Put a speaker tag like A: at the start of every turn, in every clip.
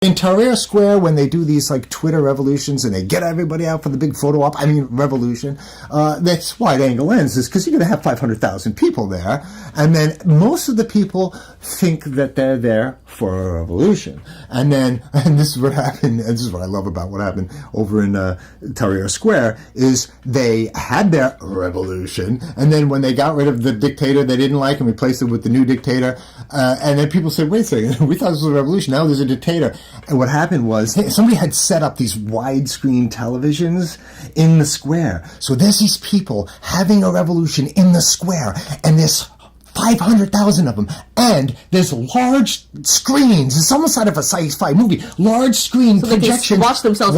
A: In Tahrir Square, when they do these like Twitter revolutions and they get everybody out for the big photo op, revolution, that's wide-angle lenses because you're going to have 500,000 people there. And then most of the people think that they're there for a revolution. And this is what happened, and this is what I love about what happened over in Tahrir Square, is they had their revolution, and then when they got rid of the dictator they didn't like and replaced it with the new dictator, and then people said, wait a second, we thought this was a revolution, now there's a dictator. And what happened was somebody had set up these widescreen televisions in the square. So there's these people having a revolution in the square, and there's 500,000 of them, and there's large screens. It's almost out of a sci-fi movie. Large screen projection,
B: watching themselves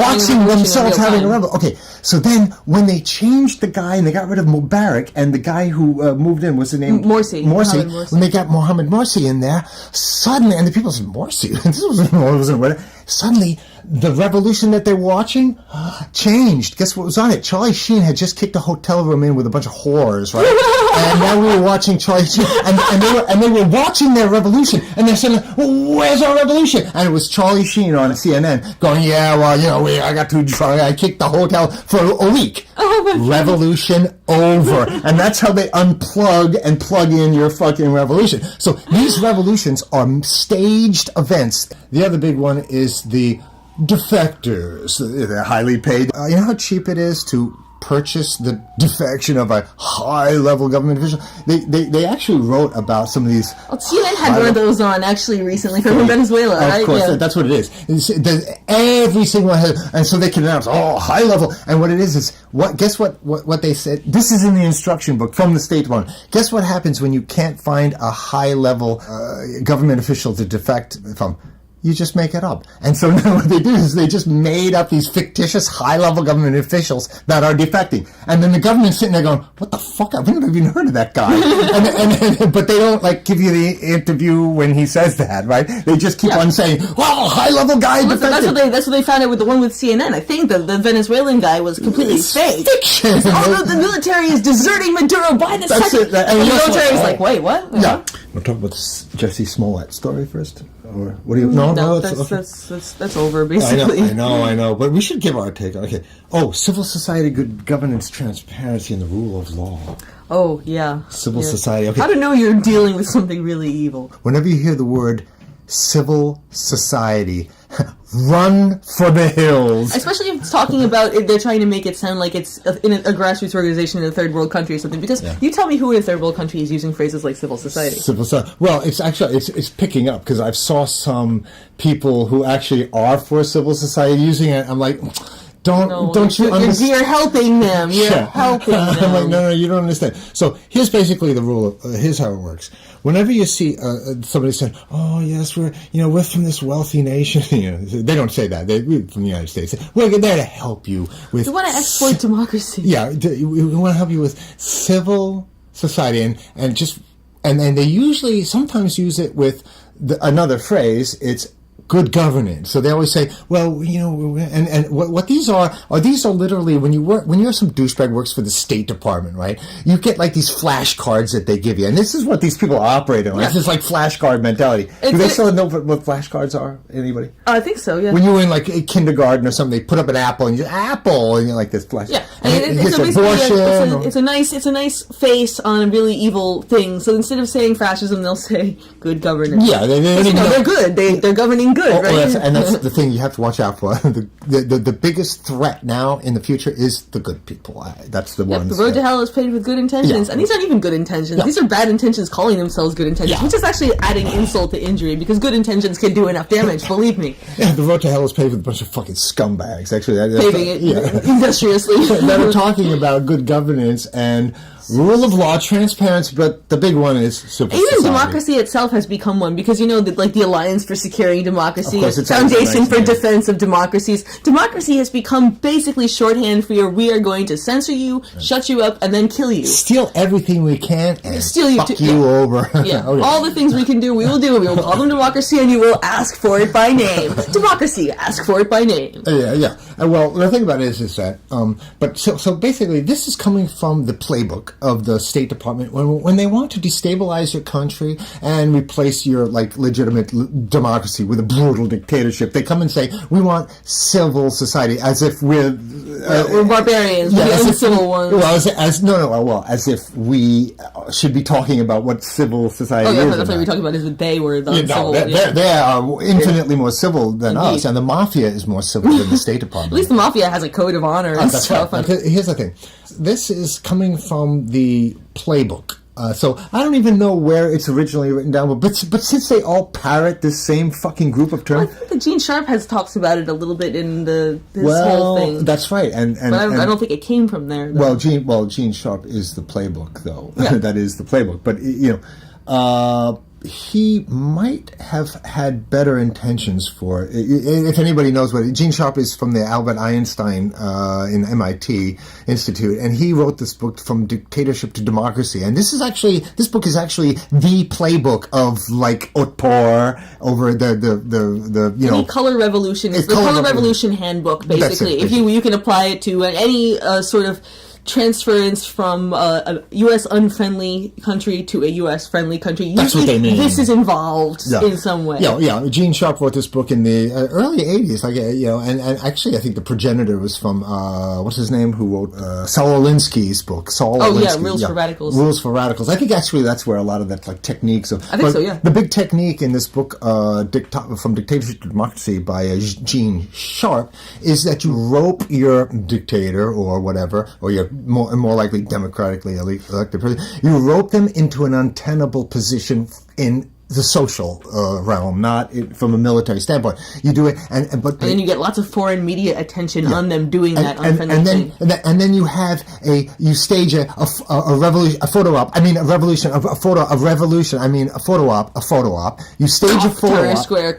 A: having a revolution. Okay, so then when they changed the guy and they got rid of Mubarak, and the guy who moved in, what's the name?
B: Morsi.
A: When they got Mohammed Morsi in there, suddenly, and the people said, Morsi? This wasn't suddenly, the revolution that they're watching changed. Guess what was on it? Charlie Sheen had just kicked a hotel room in with a bunch of whores, right? And now we were watching Charlie Sheen, and they were watching their revolution, and they're saying, "Where's our revolution?" And it was Charlie Sheen on CNN going, "Yeah, well, I got too drunk. I kicked the hotel for a week." Revolution over. And that's how they unplug and plug in your fucking revolution. So these revolutions are staged events. The other big one is the defectors. They're highly paid. You know how cheap it is to purchase the defection of a high-level government official? They actually wrote about some of these.
B: Well, CNN had one of those on actually recently from Venezuela, right?
A: Of course, that's what it is. Every single one has, and so they can announce, high level. And what it is guess what they said? This is in the instruction book from the State Department. Guess what happens when you can't find a high-level government official to defect from? You just make it up. And so now what they do is they just made up these fictitious high-level government officials that are defecting. And then the government's sitting there going, what the fuck? I've never even heard of that guy. But they don't give you the interview when he says that, right? They just keep on saying, high-level guy defected.
B: That's what they found out with the one with CNN. I think the Venezuelan guy was completely fake.
A: Fiction.
B: The military is deserting Maduro by the second. And the military is like, wait, what?
A: Yeah. We'll talk about this Jesse Smollett story first. Or what do you?
B: No, that's over basically.
A: I know. But we should give our take. Okay. Civil society, good governance, transparency, and the rule of law.
B: Oh yeah.
A: Civil society. Okay.
B: How to know you're dealing with something really evil?
A: Whenever you hear the word civil society, run for the hills.
B: Especially if it's talking about they're trying to make it sound like it's in a grassroots organization in a third world country or something. Because you tell me who in a third world country is using phrases like civil society.
A: Civil society. Well, it's actually it's picking up because I've saw some people who actually are for civil society using it. I'm like, don't you understand?
B: You're helping them. You're helping them.
A: I'm like, no, you don't understand. So here's basically the rule. Here's how it works. Whenever you see somebody saying, "Oh yes, we're from this wealthy nation," they don't say that. We're from the United States. We're there to help you with.
B: We want to exploit democracy.
A: Yeah, we want to help you with civil society, and they usually sometimes use it with another phrase. It's good governance. So they always say, well, and what these are literally when you're some douchebag works for the State Department, right? You get these flashcards that they give you, and this is what these people are operating on. It's just flashcard mentality. Do they still know what flashcards are? Anybody?
B: I think so. Yeah.
A: When you were in a kindergarten or something, they put up an apple and you apple, and you're like this flash.
B: Yeah,
A: and
B: it's a nice face on a really evil thing. So instead of saying fascism, they'll say good governance.
A: Yeah,
B: they're good. They're governing good, right?
A: And that's the thing you have to watch out for. The biggest threat now in the future is the good people. That's the ones.
B: The road to hell is paved with good intentions, and these aren't even good intentions. These are bad intentions calling themselves good intentions, which is actually adding insult to injury because good intentions can do enough damage. Believe me.
A: Yeah, the road to hell is paved with a bunch of fucking scumbags. Actually,
B: paving it industriously.
A: That are talking about good governance and rule of law, transparency, but the big one is civil society.
B: Even democracy itself has become one because the Alliance for Securing Democracy, Foundation for Defense of Democracies. Democracy has become basically shorthand for we are going to censor you, shut you up, and then kill you.
A: Steal everything we can and
B: steal you
A: fuck you over.
B: Yeah, all the things we can do, we will do. We will call them democracy, and you will ask for it by name. Democracy, ask for it by name.
A: Yeah. Well, the thing about it is that, so basically, this is coming from the playbook of the State Department, when they want to destabilize your country and replace your like legitimate democracy with a brutal dictatorship, they come and say, we want civil society, as if we're
B: barbarians, we're the uncivil ones.
A: Well, as if we should be talking about what civil society is.
B: That's what we're talking about, is that they were the uncivil.
A: They are infinitely more civil than us, and the mafia is more civil than the State Department.
B: At least the mafia has a code of honor and stuff.
A: Right. Here's the thing. This is coming from the playbook. So I don't even know where it's originally written down, but since they all parrot this same fucking group of terms,
B: I think that Gene Sharp talks about it a little bit in this whole thing.
A: That's right, but
B: I don't think it came from there. Though.
A: Gene Sharp is the playbook, though.
B: Yeah.
A: That is the playbook, but he might have had better intentions for it. If anybody knows what Gene Sharp is, from the Albert Einstein in MIT Institute, and he wrote this book, From Dictatorship to Democracy. And this book is actually the playbook of like Otpor over the
B: color revolution. It's the color revolution handbook, basically. If you can apply it to any sort of transference from a U.S. unfriendly country to a U.S. friendly country.
A: That's what they mean.
B: This is involved in some way.
A: Yeah. Gene Sharp wrote this book in the early 80s, and actually I think the progenitor was from, what's his name, who wrote Saul Alinsky's book.
B: Rules for Radicals.
A: Rules for Radicals. I think actually that's where a lot of that like techniques.
B: I think so, yeah.
A: The big technique in this book, From Dictatorship to Democracy by Gene Sharp, is that you rope your dictator or whatever, or your more likely democratically elected president, you rope them into an untenable position in the social realm, not from a military standpoint. You do it, and
B: then you get lots of foreign media attention on them doing that unfriendly thing.
A: And then you have you stage a revolution, a photo op. I mean, a revolution, a photo op. You stage a photo op.
B: Square.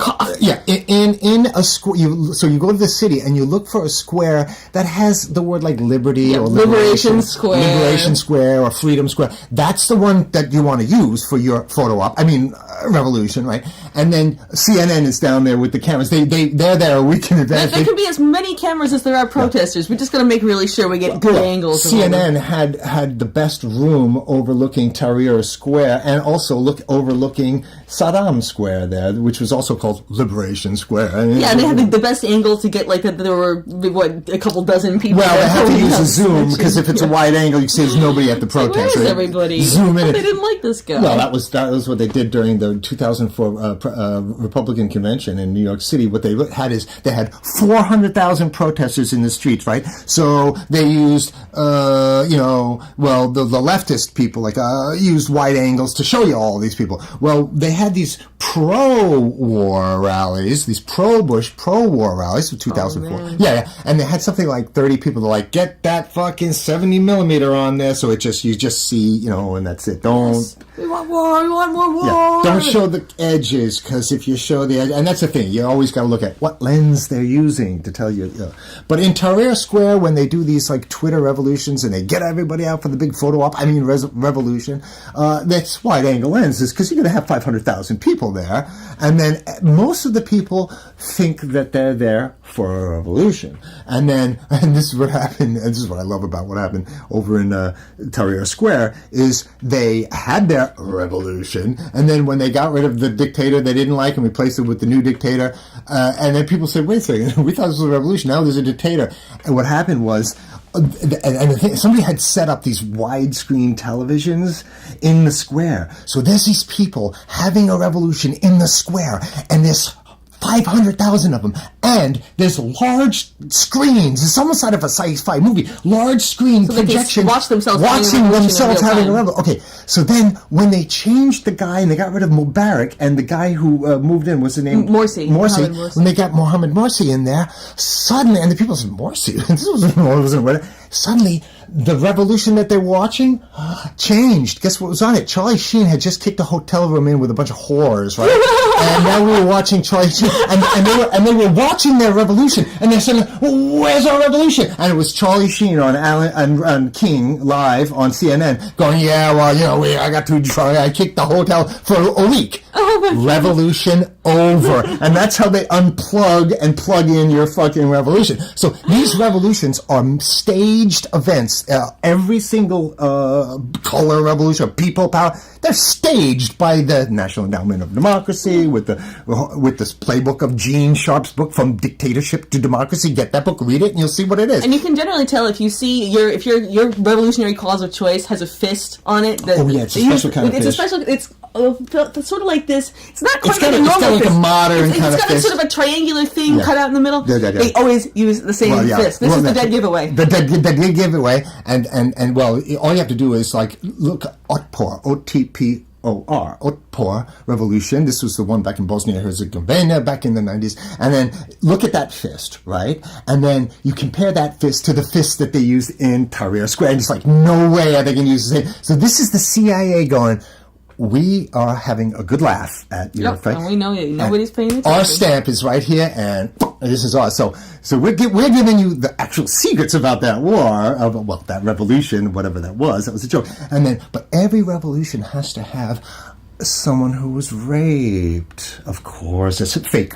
A: In a square. So you go to the city and you look for a square that has the word like liberty or
B: Liberation Square
A: or Freedom Square. That's the one that you want to use for your photo op. I mean, revolution, right? And then CNN is down there with the cameras. They're there a week in advance.
B: There can be as many cameras as there are protesters. We just got to make really sure we get good angles.
A: CNN had the best room overlooking Tahrir Square and also overlooking Saddam Square there, which was also called Liberation Square.
B: They had the best angle to get there were a couple dozen people.
A: Well, they have to use a zoom because if it's a wide angle, you see there's nobody at the protest.
B: Where's everybody?
A: Zoom in.
B: They didn't like this guy.
A: Well, that was what they did during the 2004 Republican convention in New York City. What they had is they had 400,000 protesters in the streets, right? So they used, the leftist people used wide angles to show you all these people. Well, they had these pro-war rallies, these pro-Bush, pro-war rallies of 2004. And they had something like 30 people to get that fucking 70 millimeter on there. So you just see, and that's it.
B: We want war. We want more war.
A: Yeah. Don't show the edges, because if you show the edge, and that's the thing, you always got to look at what lens they're using to tell you. But in Tahrir Square, when they do these Twitter revolutions and they get everybody out for the big photo op, revolution, that's wide angle lenses, because you're going to have 500,000 people there, and then most of the people think that they're there for a revolution, and this is what happened. And this is what I love about what happened over in Tahrir Square is they had their revolution, and then when they got rid of the dictator they didn't like and replaced it with the new dictator, and then people said, wait a second, we thought this was a revolution, now there's a dictator. And what happened was, somebody had set up these widescreen televisions in the square. So there's these people having a revolution in the square, and there's 500,000 of them, and there's large screens. It's almost out of a sci-fi movie. Large screen projection,
B: watching themselves
A: having a revolution. Okay, so then when they changed the guy and they got rid of Mubarak, and the guy who moved in, what's the name?
B: Morsi.
A: When they got Mohammed Morsi in there, suddenly, and the people said, Morsi? This wasn't suddenly, the revolution that they're watching changed. Guess what was on it? Charlie Sheen had just kicked a hotel room in with a bunch of whores, right? And now we were watching Charlie Sheen, and they were watching their revolution, and they're saying, "Where's our revolution?" And it was Charlie Sheen on King live on CNN going, I got to try. I kicked the hotel for a week. Revolution over. And that's how they unplug and plug in your fucking revolution. So these revolutions are staged events events, every single color revolution, people power, they're staged by the National Endowment of Democracy with this playbook of Gene Sharp's book, From Dictatorship to Democracy. Get that book, read it, and you'll see what it is.
B: And you can generally tell if you see if your revolutionary cause of choice has a fist on it.
A: It's a special kind of fist.
B: It's sort of like this. It's not quite like a
A: normal
B: fist.
A: It's got like a modern kind of fist.
B: It's got sort of a triangular thing cut out in the middle.
A: Yeah.
B: They always use the same fist. This is the dead giveaway.
A: The dead giveaway. And well, all you have to do is like look Otpor, OTPOR, Otpor Revolution. This was the one back in Bosnia-Herzegovina back in the 90s. And then look at that fist, right? And then you compare that fist to the fist that they used in Tahrir Square. And it's like, no way are they going to use the same. So this is the CIA going, we are having a good laugh at your fight.
B: And we know it. Nobody's paying attention.
A: Our stamp is right here, and this is ours. So we're giving you the actual secrets about that war, that revolution, whatever that was. That was a joke. And then, but every revolution has to have someone who was raped. Of course, it's fake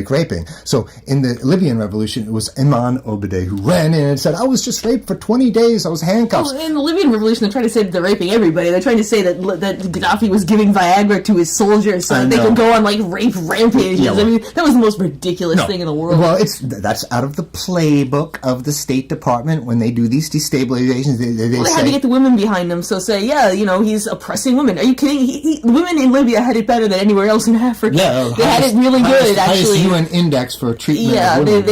A: raping. So in the Libyan revolution, it was Iman Obadeh who ran in and said, I was just raped for 20 days. I was handcuffed.
B: Well, in the Libyan revolution, they're trying to say that they're raping everybody. They're trying to say that Gaddafi was giving Viagra to his soldiers so that they could go on like rape rampages.
A: Yeah, well,
B: I mean, that was the most ridiculous thing in the world.
A: Well, that's out of the playbook of the State Department when they do these destabilizations. They
B: had to get the women behind them. So say, he's oppressing women. Are you kidding? Women in Libya had it better than anywhere else in Africa. Yeah, they had it really good. Actually,
A: highest UN index for treatment.
B: Yeah,
A: of women.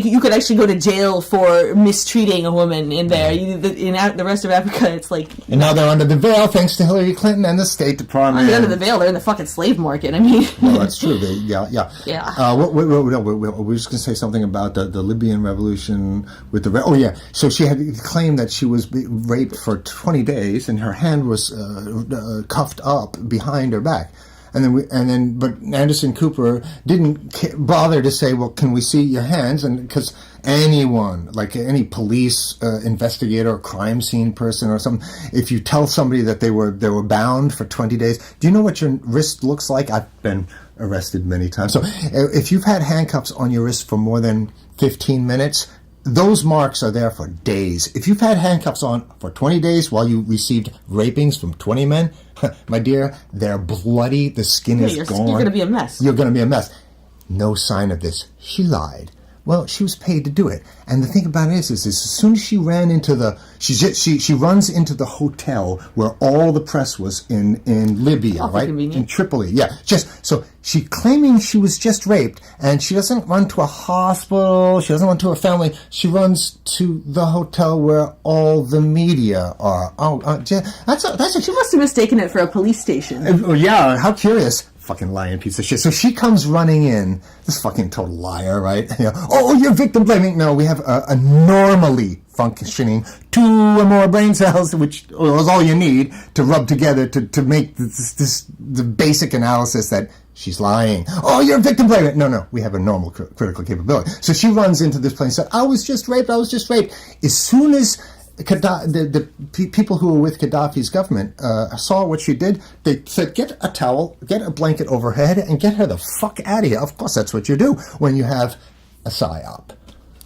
B: you could actually go to jail for mistreating a woman in there. In the rest of Africa, it's like.
A: And now they're under the veil thanks to Hillary Clinton and the State Department.
B: Under the veil, they're in the fucking slave market. I mean.
A: Well, that's true. Yeah.
B: We
A: were just going to say something about the Libyan revolution with the. Oh yeah, so she had claimed that she was raped for 20 days and her hand was cuffed up behind her back, but Anderson Cooper didn't bother to say, well, can we see your hands? And because anyone, like any police investigator or crime scene person or something, if you tell somebody that they were bound for 20 days, do you know what your wrist looks like? I've been arrested many times. So if you've had handcuffs on your wrist for more than 15 minutes, those marks are there for days. If you've had handcuffs on for 20 days while you received rapings from 20 men, my dear, they're bloody, the skin is gone.
B: You're going to be a mess.
A: You're going to be a mess. No sign of this. She lied. Well, she was paid to do it. And the thing about it is as soon as she ran into she runs into the hotel where all the press was in Libya, right?
B: Convenient.
A: In Tripoli. Yeah. So she claiming she was just raped, and she doesn't run to a hospital, she doesn't run to her family, she runs to the hotel where all the media are. She
B: must have mistaken it for a police station.
A: Yeah, how curious. Fucking lying piece of shit. So she comes running in, this fucking total liar, right? You're victim blaming. No, we have a normally functioning 2 or more brain cells, which is all you need to rub together to make the basic analysis that she's lying. Oh, you're a victim blaming. No, we have a normal critical capability. So she runs into this place and said, I was just raped. As soon as the people who were with Gaddafi's government saw what she did, they said, get a towel, get a blanket over her head, and get her the fuck out of here. Of course, that's what you do when you have a psyop.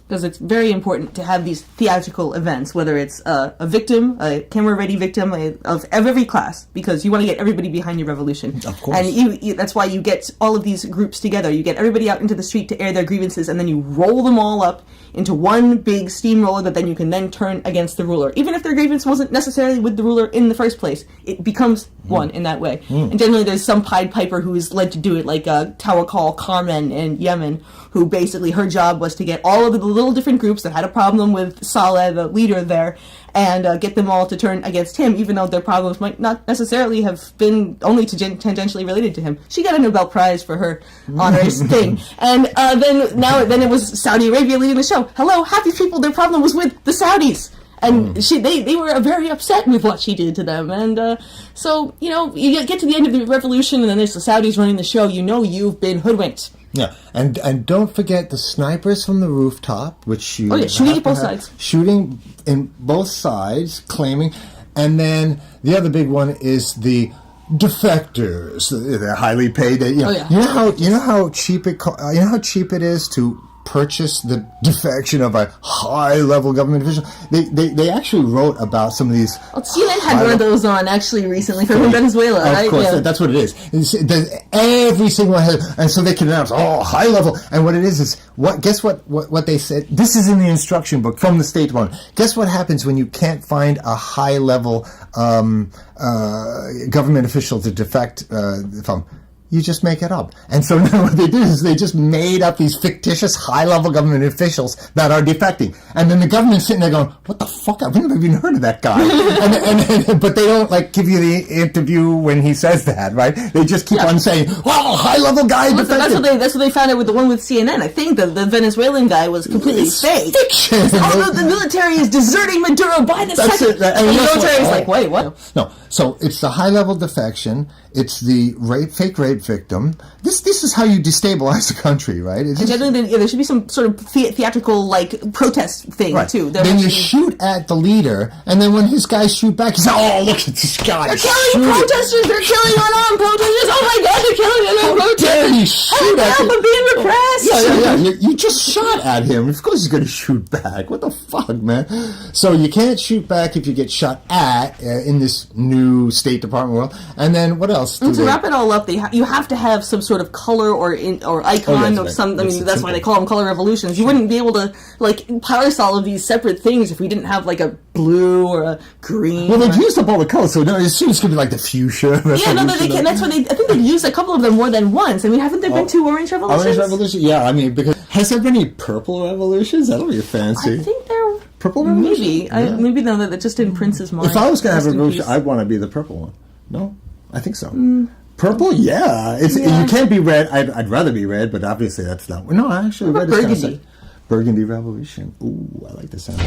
B: Because it's very important to have these theatrical events, whether it's a victim, a camera-ready victim of every class, because you want to get everybody behind your revolution.
A: Of course.
B: And that's why you get all of these groups together. You get everybody out into the street to air their grievances, and then you roll them all up into one big steamroller that then you can then turn against the ruler. Even if their grievance wasn't necessarily with the ruler in the first place, it becomes one in that way. And generally there's some Pied Piper who is led to do it, like Tawakkal Carmen in Yemen, who basically her job was to get all of the little different groups that had a problem with Saleh, the leader there, and get them all to turn against him, even though their problems might not necessarily have been only tangentially related to him. She got a Nobel Prize for her honors thing. And then it was Saudi Arabia leading the show. Hello, half these people, their problem was with the Saudis. And they were very upset with what she did to them. And so, you get to the end of the revolution, and then there's the Saudis running the show. You've been hoodwinked.
A: Yeah, and don't forget the snipers from the rooftop, which
B: shooting at both sides.
A: Shooting in both sides, claiming. And then the other big one is the defectors. They're highly paid. You know how cheap it is to purchase the defection of a high-level government official. They actually wrote about some of these.
B: Well, CNN had one of those on actually recently from Venezuela, right?
A: Of course, that's what it is. Every single one has, and so they can announce, high level. And what it is guess what they said? This is in the instruction book from the State Department. Guess what happens when you can't find a high-level government official to defect from? You just make it up. And so now what they did is they just made up these fictitious high-level government officials that are defecting. And then the government's sitting there going, what the fuck? I've never even heard of that guy. But they don't, give you the interview when he says that, right? They just keep on saying, high-level guy defected.
B: That's what they found out with the one with CNN. I think the Venezuelan guy was completely fake.
A: Fiction.
B: Although the military is deserting Maduro by the second. And the military is like, wait, what?
A: No. So it's the high-level defection. It's the fake rape victim. This is how you destabilize the country, right?
B: And generally, there should be some sort of theatrical protest thing too.
A: Then you shoot at the leader, and then when his guys shoot back, he's look at this guy!
B: They're killing protesters! They're killing unarmed protesters! Oh my God, they're killing unarmed protesters! Help! I'm being repressed!
A: Yeah. You just shot at him. Of course he's going to shoot back. What the fuck, man? So you can't shoot back if you get shot at in this new State Department world. And then what else?
B: And to wrap it all up, you have to have some sort of color or icon of some. I mean, that's why they call them color revolutions. You wouldn't be able to parse all of these separate things if we didn't have a blue or a green.
A: Well, they've used up all the colors, so now it's going to be like the fuchsia.
B: Yeah, no, they can. That's what I think they've used a couple of them more than once. I mean, haven't there been 2 orange revolutions?
A: Orange revolution, yeah. I mean, because has there been any purple revolutions? That'll be fancy.
B: I think there.
A: Purple revolution?
B: Maybe. Maybe no, that just in Prince's mind.
A: If I was going to have a revolution, I'd want to be the purple one. No, I think so. Purple, yeah. You can't be red. I'd rather be red, but obviously that's not. No, actually, red is
B: Burgundy.
A: Burgundy revolution. Ooh, I like the sound.